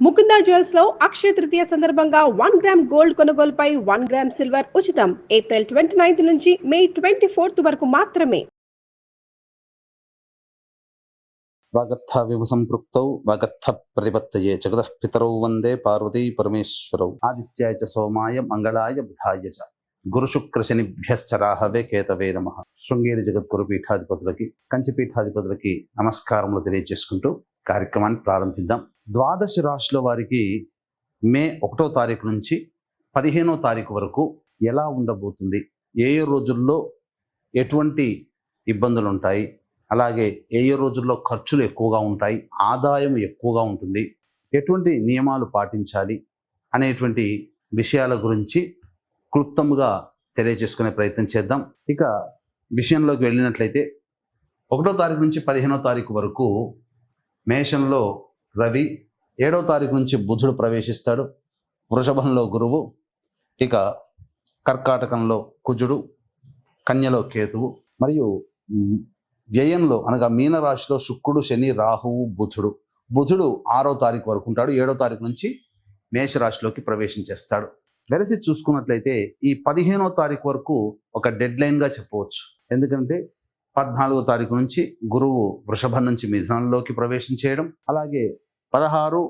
Mukunda jewels లో అక్షయ తృతీయ సందర్భంగా 1 gram gold కొనుగోలుపై 1 గ్రామ్ సిల్వర్ ఉచితం. ఏప్రిల్ 29 నుంచి మే 24 వరకు మాత్రమే. వాగర్థ విభుసంపృక్తౌ వాగర్థ ప్రతిపత్తయే జగతః పితరౌ వందే పార్వతీ పరమేశ్వరౌ. ఆదిత్యాయ చ సోమాయ మంగళాయ బుధాయ చ గురు శుక్ర శనిభ్యశ్చ రాహవే కేతవే నమః. శృంగేరి జగద్గురు పీఠాధిపతులకి, కంచి పీఠాధిపతులకి నమస్కారములు తెలియజేసుకుంటూ కార్యక్రమాన్ని ప్రారంభిద్దాం. ద్వాదశ రాశుల వారికి మే 1వ తారీఖు నుంచి 15వ తారీఖు వరకు ఎలా ఉండబోతుంది, ఏ రోజుల్లో ఎటువంటి ఇబ్బందులు ఉంటాయి, అలాగే ఏ రోజుల్లో ఖర్చులు ఎక్కువగా ఉంటాయి, ఆదాయం ఎక్కువగా ఉంటుంది, ఎటువంటి నియమాలు పాటించాలి అనేటువంటి విషయాల గురించి క్లుప్తంగా తెలియజేసుకునే ప్రయత్నం చేద్దాం. ఇక విషయంలోకి వెళ్ళినట్లయితే 1వ తారీఖు నుంచి 15వ తారీఖు వరకు మేషంలో రవి, 7వ తారీఖు నుంచి బుధుడు ప్రవేశిస్తాడు, వృషభంలో గురువు, ఇక కర్కాటకంలో కుజుడు, కన్యలో కేతువు, మరియు వ్యయంలో అనగా మీనరాశిలో శుక్రుడు, శని, రాహువు, బుధుడు. బుధుడు 6వ తారీఖు వరకు ఉంటాడు, 7వ తారీఖు నుంచి మేషరాశిలోకి ప్రవేశించేస్తాడు. వెరసి చూసుకున్నట్లయితే ఈ 15వ తారీఖు వరకు ఒక డెడ్ లైన్గా చెప్పవచ్చు. ఎందుకంటే 14వ తారీఖు నుంచి గురువు వృషభం నుంచి మిథునంలోకి ప్రవేశించేయడం, అలాగే 16వ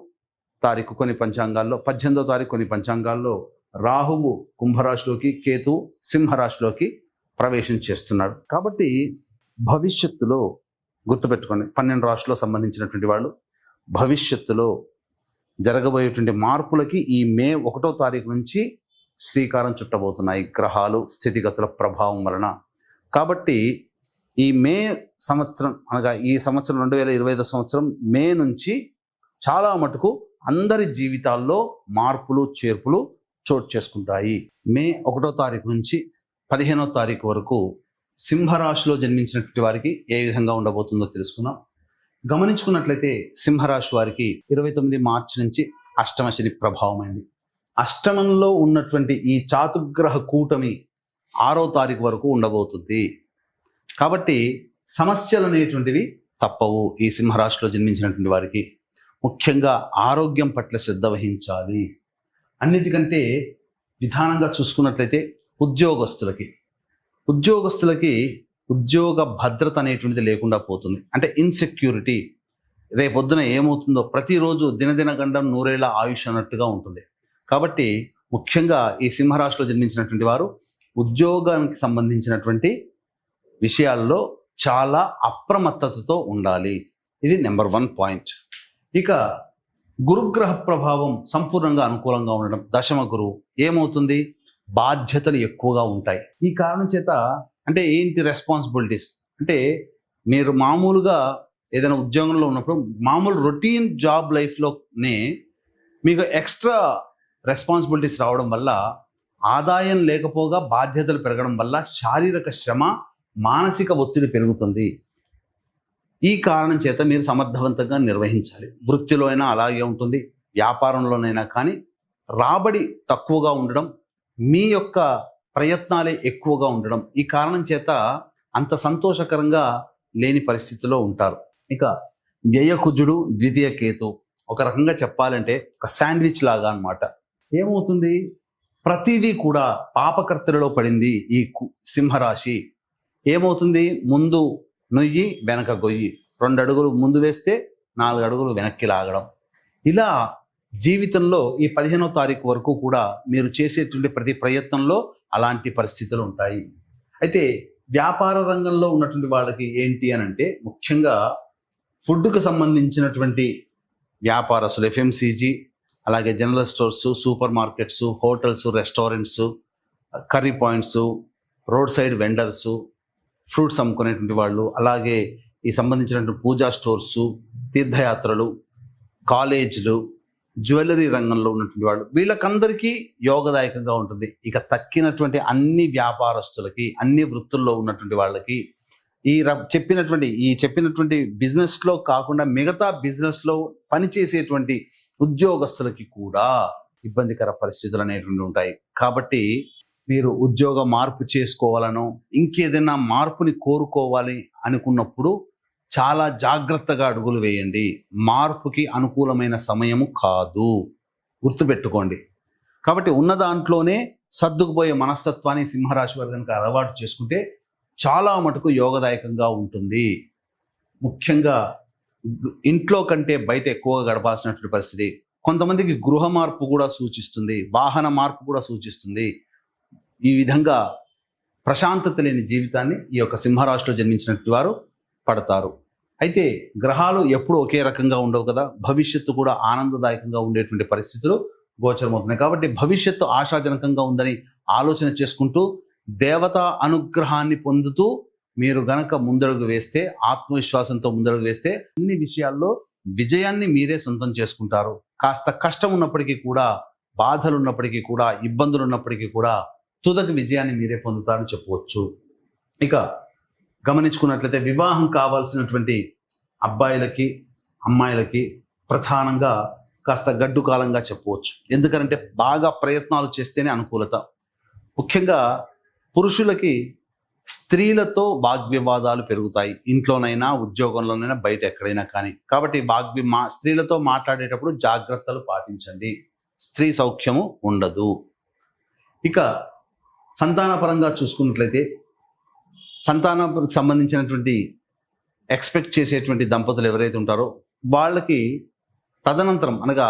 తారీఖు కొన్ని పంచాంగాల్లో, 18వ తారీఖు కొన్ని పంచాంగాల్లో రాహువు కుంభరాశిలోకి, కేతువు సింహరాశిలోకి ప్రవేశం చేస్తున్నాడు. కాబట్టి భవిష్యత్తులో గుర్తుపెట్టుకోండి, 12 రాశుల్లో సంబంధించినటువంటి వాళ్ళు భవిష్యత్తులో జరగబోయేటువంటి మార్పులకి ఈ మే 1వ తారీఖు నుంచి శ్రీకారం చుట్టబోతున్నాయి గ్రహాలు స్థితిగతుల ప్రభావం వలన. కాబట్టి ఈ మే సంవత్సరం అనగా ఈ సంవత్సరం 2025 సంవత్సరం మే నుంచి చాలా మటుకు అందరి జీవితాల్లో మార్పులు చేర్పులు చోటు చేసుకుంటాయి. మే 1వ తారీఖు నుంచి 15వ తారీఖు వరకు సింహరాశిలో జన్మించినటువంటి వారికి ఏ విధంగా ఉండబోతుందో తెలుసుకుందాం. గమనించుకున్నట్లయితే సింహరాశి వారికి 29 మార్చి నుంచి అష్టమ శని ప్రభావమైంది. అష్టమంలో ఉన్నటువంటి ఈ చాతుగ్రహ కూటమి 6వ తారీఖు వరకు ఉండబోతుంది. కాబట్టి సమస్యలు అనేటువంటివి తప్పవు. ఈ సింహరాశిలో జన్మించినటువంటి వారికి ముఖ్యంగా ఆరోగ్యం పట్ల శ్రద్ధ వహించాలి. అన్నిటికంటే విధానంగా చూసుకున్నట్లయితే ఉద్యోగస్తులకి ఉద్యోగ భద్రత అనేటువంటిది లేకుండా పోతుంది. అంటే ఇన్సెక్యూరిటీ, రేపొద్దున ఏమవుతుందో ప్రతిరోజు దినదిన గండం నూరేళ్ల ఆయుష్ అన్నట్టుగా ఉంటుంది. కాబట్టి ముఖ్యంగా ఈ సింహరాశిలో జన్మించినటువంటి వారు ఉద్యోగానికి సంబంధించినటువంటి విషయాల్లో చాలా అప్రమత్తతతో ఉండాలి. ఇది నెంబర్ 1 పాయింట్. ఇక గురుగ్రహ ప్రభావం సంపూర్ణంగా అనుకూలంగా ఉండడం, దశమ గురువు ఏమవుతుంది, బాధ్యతలు ఎక్కువగా ఉంటాయి. ఈ కారణం చేత అంటే ఏంటి రెస్పాన్సిబిలిటీస్ అంటే, మీరు మామూలుగా ఏదైనా ఉద్యోగంలో ఉన్నప్పుడు మామూలు రొటీన్ జాబ్ లైఫ్లోనే మీకు ఎక్స్ట్రా రెస్పాన్సిబిలిటీస్ రావడం వల్ల, ఆదాయం లేకపోగా బాధ్యతలు పెరగడం వల్ల శారీరక శ్రమ, మానసిక ఒత్తిడి పెరుగుతుంది. ఈ కారణం చేత మీరు సమర్థవంతంగా నిర్వహించాలి. వృత్తిలో అయినా అలాగే ఉంటుంది, వ్యాపారంలోనైనా కానీ రాబడి తక్కువగా ఉండడం, మీ యొక్క ప్రయత్నాలే ఎక్కువగా ఉండడం, ఈ కారణం చేత అంత సంతోషకరంగా లేని పరిస్థితిలో ఉంటారు. ఇక వ్యయకుజుడు, ద్వితీయ కేతు ఒక రకంగా చెప్పాలంటే ఒక శాండ్విచ్ లాగా అన్నమాట. ఏమవుతుంది, ప్రతిదీ కూడా పాపకర్తలలో పడింది ఈ సింహరాశి. ఏమవుతుంది, ముందు నొయ్యి వెనక గొయ్యి, 2 అడుగులు ముందు వేస్తే 4 అడుగులు వెనక్కి లాగడం. ఇలా జీవితంలో ఈ 15వ తారీఖు వరకు కూడా మీరు చేసేటువంటి ప్రతి ప్రయత్నంలో అలాంటి పరిస్థితులు ఉంటాయి. అయితే వ్యాపార రంగంలో ఉన్నటువంటి వాళ్ళకి ఏంటి అని అంటే, ముఖ్యంగా ఫుడ్కు సంబంధించినటువంటి వ్యాపారస్తులు, ఎఫ్ఎంసీజీ, అలాగే general stores, supermarket, hotels, restaurants, curry points, roadside vendors, fruits అమ్ముకునేటువంటి వాళ్ళు, అలాగే ఈ సంబంధించినటువంటి పూజా స్టోర్సు, తీర్థయాత్రలు, కాలేజీలు, జ్యువెలరీ రంగంలో ఉన్నటువంటి వాళ్ళు, వీళ్ళకందరికీ యోగదాయకంగా ఉంటుంది. ఇక తక్కినటువంటి అన్ని వ్యాపారస్తులకి, అన్ని వృత్తుల్లో ఉన్నటువంటి వాళ్ళకి, చెప్పినటువంటి బిజినెస్లో కాకుండా మిగతా బిజినెస్లో పనిచేసేటువంటి ఉద్యోగస్తులకి కూడా ఇబ్బందికర పరిస్థితులు అనేటువంటి ఉంటాయి. కాబట్టి మీరు ఉద్యోగ మార్పు చేసుకోవాలనో, ఇంకేదైనా మార్పుని కోరుకోవాలి అనుకున్నప్పుడు చాలా జాగ్రత్తగా అడుగులు వేయండి. మార్పుకి అనుకూలమైన సమయము కాదు, గుర్తుపెట్టుకోండి. కాబట్టి ఉన్న దాంట్లోనే సర్దుకుపోయే మనస్తత్వాన్ని సింహరాశి వారు కనుక అలవాటు చేసుకుంటే చాలా మటుకు యోగదాయకంగా ఉంటుంది. ముఖ్యంగా ఇంట్లో కంటే బయట ఎక్కువగా గడపాల్సినటువంటి పరిస్థితి. కొంతమందికి గృహ మార్పు కూడా సూచిస్తుంది, వాహన మార్పు కూడా సూచిస్తుంది. ఈ విధంగా ప్రశాంతత లేని జీవితాన్ని ఈ యొక్క సింహరాశిలో జన్మించినటువంటి వారు పడతారు. అయితే గ్రహాలు ఎప్పుడూ ఒకే రకంగా ఉండవు కదా, భవిష్యత్తు కూడా ఆనందదాయకంగా ఉండేటువంటి పరిస్థితులు గోచరమవుతున్నాయి. కాబట్టి భవిష్యత్తు ఆశాజనకంగా ఉందని ఆలోచన చేసుకుంటూ దేవతా అనుగ్రహాన్ని పొందుతూ మీరు గనక ముందడుగు వేస్తే, ఆత్మవిశ్వాసంతో ముందడుగు వేస్తే అన్ని విషయాల్లో విజయాన్ని మీరే సొంతం చేసుకుంటారు. కాస్త కష్టం ఉన్నప్పటికీ కూడా, బాధలు ఉన్నప్పటికీ కూడా, ఇబ్బందులు ఉన్నప్పటికీ కూడా తుదకు విజయాన్ని మీరే పొందుతారని చెప్పవచ్చు. ఇక గమనించుకున్నట్లయితే వివాహం కావాల్సినటువంటి అబ్బాయిలకి అమ్మాయిలకి ప్రధానంగా కాస్త గడ్డు కాలంగా చెప్పవచ్చు. ఎందుకంటే బాగా ప్రయత్నాలు చేస్తేనే అనుకూలత. ముఖ్యంగా పురుషులకి స్త్రీలతో వాగ్వివాదాలు పెరుగుతాయి, ఇంట్లోనైనా ఉద్యోగంలోనైనా బయట ఎక్కడైనా కానీ. కాబట్టి స్త్రీలతో మాట్లాడేటప్పుడు జాగ్రత్తలు పాటించండి, స్త్రీ సౌఖ్యము ఉండదు. ఇక సంతానపరంగా చూసుకున్నట్లయితే సంతానానికి సంబంధించినటువంటి ఎక్స్పెక్ట్ చేసేటువంటి దంపతులు ఎవరైతే ఉంటారో వాళ్ళకి తదనంతరం అనగా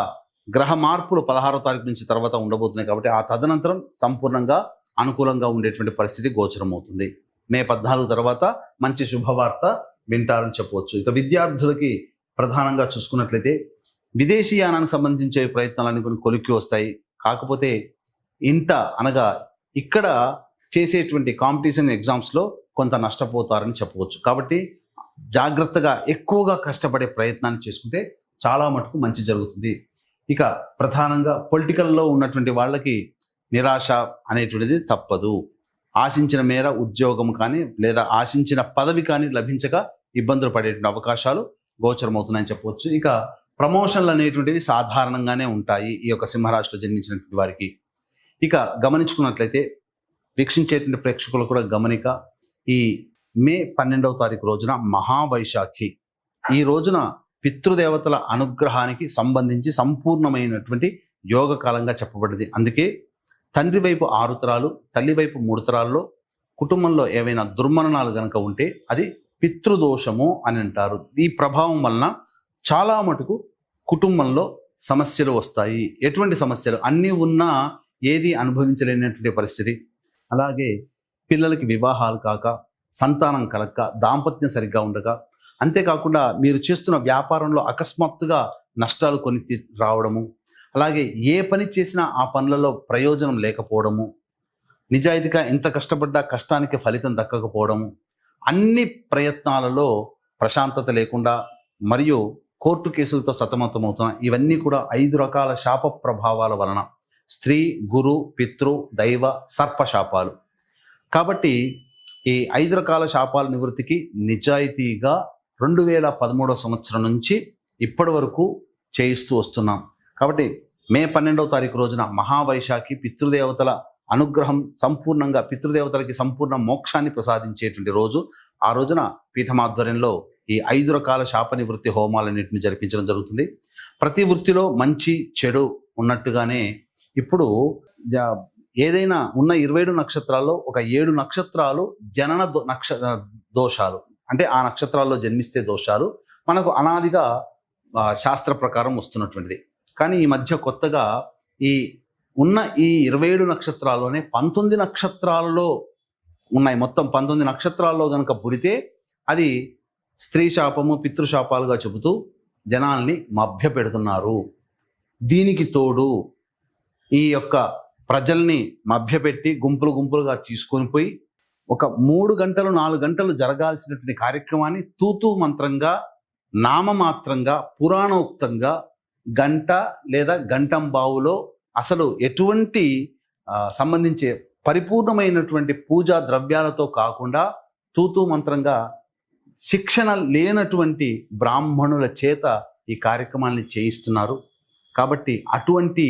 గ్రహ మార్పులు 16వ తారీఖు నుంచి తర్వాత ఉండబోతున్నాయి. కాబట్టి ఆ తదనంతరం సంపూర్ణంగా అనుకూలంగా ఉండేటువంటి పరిస్థితి గోచరం అవుతుంది. మే 14 తర్వాత మంచి శుభవార్త వింటారని చెప్పవచ్చు. ఇక విద్యార్థులకి ప్రధానంగా చూసుకున్నట్లయితే విదేశీయానానికి సంబంధించే ప్రయత్నాలన్నీ కొన్ని కొలిక్కి వస్తాయి. కాకపోతే అనగా ఇక్కడ చేసేటువంటి కాంపిటీషన్ ఎగ్జామ్స్లో కొంత నష్టపోతారని చెప్పవచ్చు. కాబట్టి జాగ్రత్తగా ఎక్కువగా కష్టపడే ప్రయత్నాన్ని చేసుకుంటే చాలా మటుకు మంచి జరుగుతుంది. ఇక ప్రధానంగా పొలిటికల్లో ఉన్నటువంటి వాళ్ళకి నిరాశ అనేటువంటిది తప్పదు. ఆశించిన మేర ఉద్యోగం కానీ లేదా ఆశించిన పదవి కానీ లభించక ఇబ్బందులు పడేటువంటి అవకాశాలు గోచరమవుతున్నాయని చెప్పవచ్చు. ఇక ప్రమోషన్లు అనేటువంటివి సాధారణంగానే ఉంటాయి ఈ యొక్క సింహరాశిలో జన్మించినటువంటి వారికి. ఇక గమనించుకున్నట్లయితే వీక్షించేటువంటి ప్రేక్షకులు కూడా గమనిక, ఈ మే 12వ తారీఖు రోజున మహావైశాఖి. ఈ రోజున పితృదేవతల అనుగ్రహానికి సంబంధించి సంపూర్ణమైనటువంటి యోగ కాలంగా చెప్పబడింది. అందుకే తండ్రి వైపు 6 తరాలు, తల్లి వైపు 3 తరాల్లో కుటుంబంలో ఏవైనా దుర్మరణాలు గనక ఉంటే అది పితృదోషము అని అంటారు. ఈ ప్రభావం వలన చాలా మటుకు కుటుంబంలో సమస్యలు వస్తాయి. ఎటువంటి సమస్యలు? అన్నీ ఉన్నా ఏది అనుభవించలేనటువంటి పరిస్థితి. అలాగే పిల్లలకి వివాహాలు కాక, సంతానం కలక్క, దాంపత్యం సరిగ్గా ఉండక, అంతేకాకుండా మీరు చేస్తున్న వ్యాపారంలో అకస్మాత్తుగా నష్టాలు కొని రావడము, అలాగే ఏ పని చేసినా ఆ పనులలో ప్రయోజనం లేకపోవడము, నిజాయితీగా ఎంత కష్టపడ్డా కష్టానికి ఫలితం దక్కకపోవడము, అన్ని ప్రయత్నాలలో ప్రశాంతత లేకుండా మరియు కోర్టు కేసులతో సతమతమవుతున్న ఇవన్నీ కూడా 5 రకాల శాప ప్రభావాల వలన, స్త్రీ, గురు, పితృ, దైవ, సర్ప శాపాలు. కాబట్టి ఈ 5 రకాల శాపాల నివృత్తికి నిజాయితీగా 2013 సంవత్సరం నుంచి ఇప్పటి వరకు చేయిస్తూ వస్తున్నాం. కాబట్టి మే 12వ తారీఖు రోజున మహావైశాఖి, పితృదేవతల అనుగ్రహం సంపూర్ణంగా, పితృదేవతలకి సంపూర్ణ మోక్షాన్ని ప్రసాదించేటువంటి రోజు. ఆ రోజున పీఠమాధ్వర్యంలో ఈ 5 రకాల శాప నివృత్తి హోమాలన్నింటిని జరిపించడం జరుగుతుంది. ప్రతి వృత్తిలో మంచి చెడు ఉన్నట్టుగానే ఇప్పుడు ఏదైనా ఉన్న 27 నక్షత్రాల్లో ఒక 7 నక్షత్రాలు జనన దోషాలు, అంటే ఆ నక్షత్రాల్లో జన్మిస్తే దోషాలు మనకు అనాదిగా శాస్త్ర ప్రకారం వస్తున్నటువంటిది. కానీ ఈ మధ్య కొత్తగా ఉన్న ఈ 27 నక్షత్రాల్లోనే 19 నక్షత్రాలలో ఉన్నాయి. మొత్తం 19 నక్షత్రాల్లో కనుక పుడితే అది స్త్రీ శాపము, పితృశాపాలుగా చెబుతూ జనాల్ని మభ్య పెడుతున్నారు. దీనికి తోడు ఈ యొక్క ప్రజల్ని మభ్యపెట్టి గుంపులుగా తీసుకొని పోయి ఒక 3 గంటలు 4 గంటలు జరగాల్సినటువంటి కార్యక్రమాన్ని తూతూ మంత్రంగా, నామమాత్రంగా, పురాణోక్తంగా గంట లేదా గంటంబావులో అసలు ఎటువంటి సంబంధించే పరిపూర్ణమైనటువంటి పూజా ద్రవ్యాలతో కాకుండా తూతూ మంత్రంగా శిక్షణ లేనటువంటి బ్రాహ్మణుల చేత ఈ కార్యక్రమాన్ని చేయిస్తున్నారు. కాబట్టి అటువంటి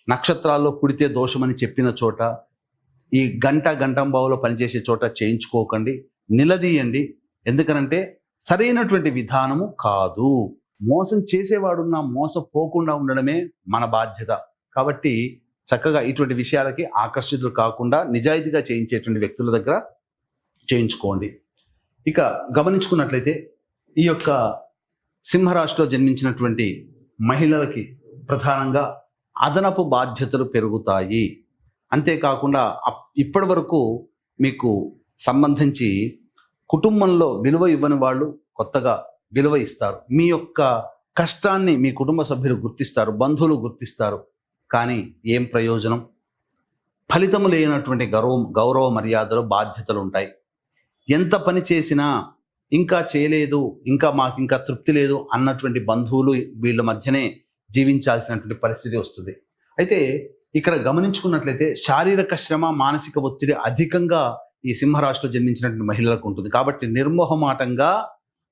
నక్షత్రాల్లో పుడితే దోషమని చెప్పిన చోట, ఈ గంటంబావులో పనిచేసే చోట చేయించుకోకండి, నిలదీయండి. ఎందుకనంటే సరైనటువంటి విధానము కాదు. మోసం చేసేవాడున్నా మోసపోకుండా ఉండడమే మన బాధ్యత. కాబట్టి చక్కగా ఇటువంటి విషయాలకి ఆకర్షితులు కాకుండా నిజాయితీగా చేయించేటువంటి వ్యక్తుల దగ్గర చేయించుకోండి. ఇక గమనించుకున్నట్లయితే ఈ యొక్క సింహరాశిలో జన్మించినటువంటి మహిళలకి ప్రధానంగా అదనపు బాధ్యతలు పెరుగుతాయి. అంతేకాకుండా ఇప్పటి వరకు మీకు సంబంధించి కుటుంబంలో విలువ ఇవ్వని వాళ్ళు కొత్తగా విలువ ఇస్తారు. మీ యొక్క కష్టాన్ని మీ కుటుంబ సభ్యులు గుర్తిస్తారు, బంధువులు గుర్తిస్తారు. కానీ ఏం ప్రయోజనం? ఫలితము లేనటువంటి గౌరవ మర్యాదలు, బాధ్యతలు ఉంటాయి. ఎంత పని చేసినా ఇంకా చేయలేదు, మాకు ఇంకా తృప్తి లేదు అన్నటువంటి బంధువులు వీళ్ళ మధ్యనే జీవించాల్సినటువంటి పరిస్థితి వస్తుంది. అయితే ఇక్కడ గమనించుకున్నట్లయితే శారీరక శ్రమ, మానసిక ఒత్తిడి అధికంగా ఈ సింహరాశిలో జన్మించినటువంటి మహిళలకు ఉంటుంది. కాబట్టి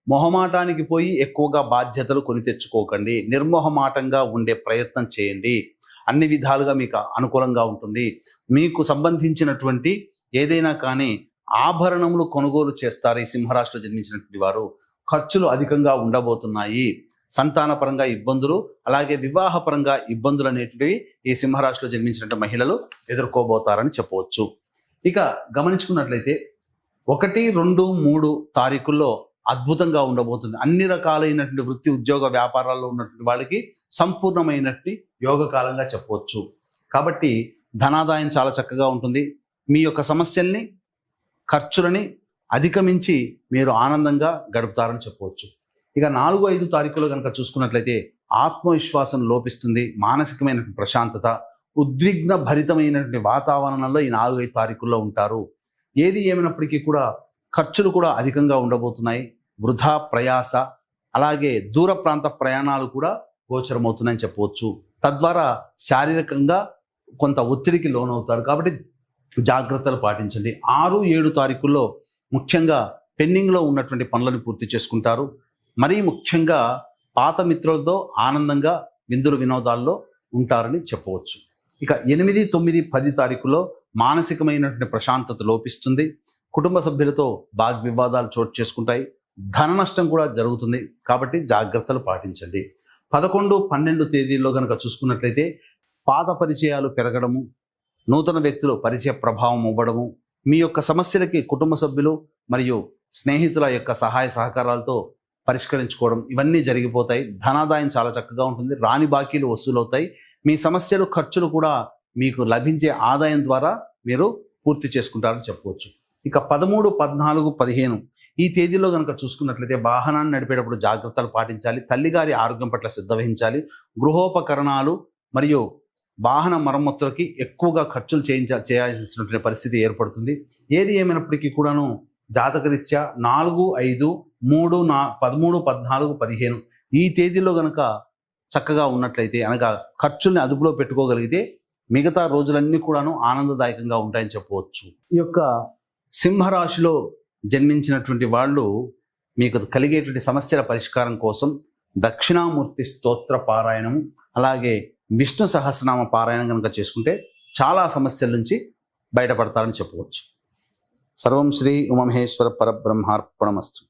మొహమాటానికి పోయి ఎక్కువగా బాధ్యతలు కొని తెచ్చుకోకండి. నిర్మోహమాటంగా ఉండే ప్రయత్నం చేయండి. అన్ని విధాలుగా మీకు అనుకూలంగా ఉంటుంది. మీకు సంబంధించినటువంటి ఏదైనా కానీ ఆభరణములు కొనుగోలు చేస్తారు ఈ సింహరాశిలో జన్మించినటువంటి వారు. ఖర్చులు అధికంగా ఉండబోతున్నాయి. సంతానపరంగా ఇబ్బందులు, అలాగే వివాహపరంగా ఇబ్బందులు అనేటివి ఈ సింహరాశిలో జన్మించినటువంటి మహిళలు ఎదుర్కోబోతారని చెప్పవచ్చు. ఇక గమనించుకున్నట్లయితే 1, 2, 3 తారీఖుల్లో అద్భుతంగా ఉండబోతుంది. అన్ని రకాలైనటువంటి వృత్తి, ఉద్యోగ, వ్యాపారాల్లో ఉన్నటువంటి వాళ్ళకి సంపూర్ణమైనటువంటి యోగకాలంగా చెప్పవచ్చు. కాబట్టి ధనాదాయం చాలా చక్కగా ఉంటుంది. మీ యొక్క సమస్యల్ని, ఖర్చులని అధిగమించి మీరు ఆనందంగా గడుపుతారని చెప్పవచ్చు. ఇక 4, 5 తారీఖులో కనుక చూసుకున్నట్లయితే ఆత్మవిశ్వాసం లోపిస్తుంది. మానసికమైన ప్రశాంతత, ఉద్విగ్న భరితమైనటువంటి వాతావరణంలో ఈ 4, 5 తారీఖుల్లో ఉంటారు. ఏది ఏమైనప్పటికీ కూడా ఖర్చులు కూడా అధికంగా ఉండబోతున్నాయి. వృధా ప్రయాస, అలాగే దూర ప్రాంత ప్రయాణాలు కూడా గోచరమవుతున్నాయని చెప్పవచ్చు. తద్వారా శారీరకంగా కొంత ఒత్తిడికి లోనవుతారు. కాబట్టి జాగ్రత్తలు పాటించండి. 6, 7 తారీఖుల్లో ముఖ్యంగా పెండింగ్లో ఉన్నటువంటి పనులను పూర్తి చేసుకుంటారు. మరీ ముఖ్యంగా పాత మిత్రులతో ఆనందంగా విందులు వినోదాల్లో ఉంటారని చెప్పవచ్చు. ఇక 8, 9, 10 తారీఖులో మానసికమైనటువంటి ప్రశాంతత లోపిస్తుంది. కుటుంబ సభ్యులతో వాగ్వివాదాలు చోటు చేసుకుంటాయి. ధన నష్టం కూడా జరుగుతుంది. కాబట్టి జాగ్రత్తలు పాటించండి. 11, 12 తేదీల్లో కనుక చూసుకున్నట్లయితే పాత పరిచయాలు పెరగడము, నూతన వ్యక్తులు పరిచయ ప్రభావం అవ్వడము, మీ యొక్క సమస్యలకి కుటుంబ సభ్యులు మరియు స్నేహితుల యొక్క సహాయ సహకారాలతో పరిష్కరించుకోవడం, ఇవన్నీ జరిగిపోతాయి. ధనాదాయం చాలా చక్కగా ఉంటుంది. రాని బాకీలు వసూలవుతాయి. మీ సమస్యలు, ఖర్చులు కూడా మీకు లభించే ఆదాయం ద్వారా మీరు పూర్తి చేసుకుంటారని చెప్పవచ్చు. ఇక 13, 14, 15 ఈ తేదీలో కనుక చూసుకున్నట్లయితే వాహనాన్ని నడిపేటప్పుడు జాగ్రత్తలు పాటించాలి. తల్లిగారి ఆరోగ్యం పట్ల శ్రద్ధ వహించాలి. గృహోపకరణాలు మరియు వాహన మరమ్మతులకి ఎక్కువగా ఖర్చులు చేయాల్సినటువంటి పరిస్థితి ఏర్పడుతుంది. ఏది ఏమైనప్పటికీ కూడాను జాతకరీత్యా 4, 5, 3, 13, 14, 15 ఈ తేదీలో కనుక చక్కగా ఉన్నట్లయితే, అనగా ఖర్చుల్ని అదుపులో పెట్టుకోగలిగితే మిగతా రోజులన్నీ కూడాను ఆనందదాయకంగా ఉంటాయని చెప్పవచ్చు. ఈ యొక్క సింహరాశిలో జన్మించినటువంటి వాళ్ళు మీకు కలిగేటువంటి సమస్యల పరిష్కారం కోసం దక్షిణామూర్తి స్తోత్ర పారాయణము, అలాగే విష్ణు సహస్రనామ పారాయణం కనుక చేసుకుంటే చాలా సమస్యల నుంచి బయటపడతారని చెప్పవచ్చు. సర్వం శ్రీ ఉమామహేశ్వర పరబ్రహ్మార్పణమస్తు.